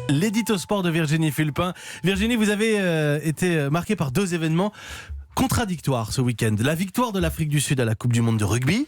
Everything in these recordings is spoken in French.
L'édito sport de Virginie Fulpin. Virginie, vous avez été marquée par deux événements contradictoires ce week-end. La victoire de l'Afrique du Sud à la Coupe du Monde de rugby,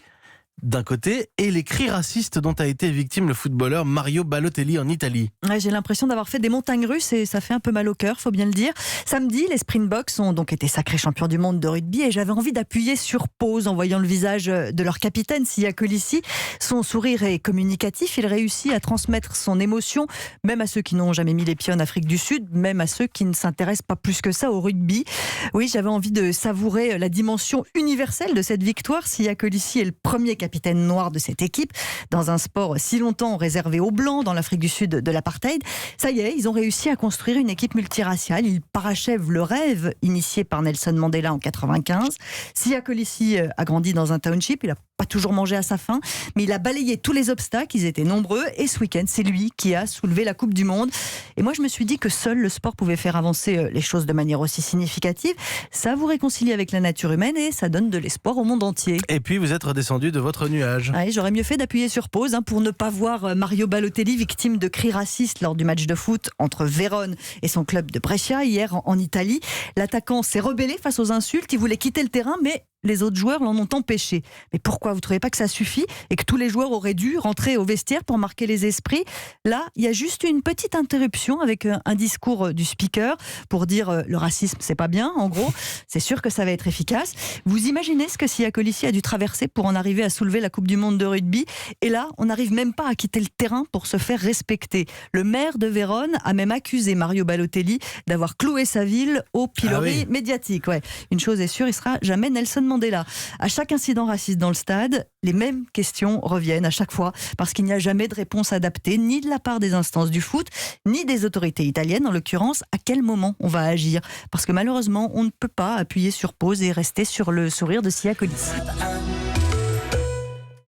d'un côté, et les cris racistes dont a été victime le footballeur Mario Balotelli en Italie. Ouais, j'ai l'impression d'avoir fait des montagnes russes et ça fait un peu mal au cœur, faut bien le dire. Samedi, les Springboks ont donc été sacrés champions du monde de rugby et j'avais envie d'appuyer sur pause en voyant le visage de leur capitaine, Siya Kolisi. Son sourire est communicatif, il réussit à transmettre son émotion, même à ceux qui n'ont jamais mis les pieds en Afrique du Sud, même à ceux qui ne s'intéressent pas plus que ça au rugby. Oui, j'avais envie de savourer la dimension universelle de cette victoire. Siya Kolisi est le premier capitaine noir de cette équipe, dans un sport si longtemps réservé aux Blancs, dans l'Afrique du Sud de l'apartheid. Ça y est, ils ont réussi à construire une équipe multiraciale. Ils parachèvent le rêve initié par Nelson Mandela en 95. Siya Kolisi a grandi dans un township, il n'a pas toujours mangé à sa faim, mais il a balayé tous les obstacles, ils étaient nombreux, et ce week-end, c'est lui qui a soulevé la Coupe du Monde. Et moi, je me suis dit que seul le sport pouvait faire avancer les choses de manière aussi significative. Ça vous réconcilie avec la nature humaine et ça donne de l'espoir au monde entier. Et puis, vous êtes redescendu de votre nuage. Ouais, j'aurais mieux fait d'appuyer sur pause pour ne pas voir Mario Balotelli victime de cris racistes lors du match de foot entre Vérone et son club de Brescia hier en Italie. L'attaquant s'est rebellé face aux insultes, il voulait quitter le terrain, mais les autres joueurs l'en ont empêché. Mais pourquoi vous ne trouvez pas que ça suffit et que tous les joueurs auraient dû rentrer au vestiaire pour marquer les esprits? Là, il y a juste une petite interruption avec un discours du speaker pour dire le racisme, c'est pas bien, en gros. C'est sûr que ça va être efficace. Vous imaginez ce que Siya Kolisi a dû traverser pour en arriver à soulever la Coupe du Monde de rugby? Et là, on n'arrive même pas à quitter le terrain pour se faire respecter. Le maire de Vérone a même accusé Mario Balotelli d'avoir cloué sa ville au pilori médiatique. Ouais. Une chose est sûre, il sera jamais Nelson Mandela. À chaque incident raciste dans le stade, les mêmes questions reviennent à chaque fois parce qu'il n'y a jamais de réponse adaptée, ni de la part des instances du foot, ni des autorités italiennes. En l'occurrence, à quel moment on va agir? Parce que malheureusement, on ne peut pas appuyer sur pause et rester sur le sourire de Siya Kolisi.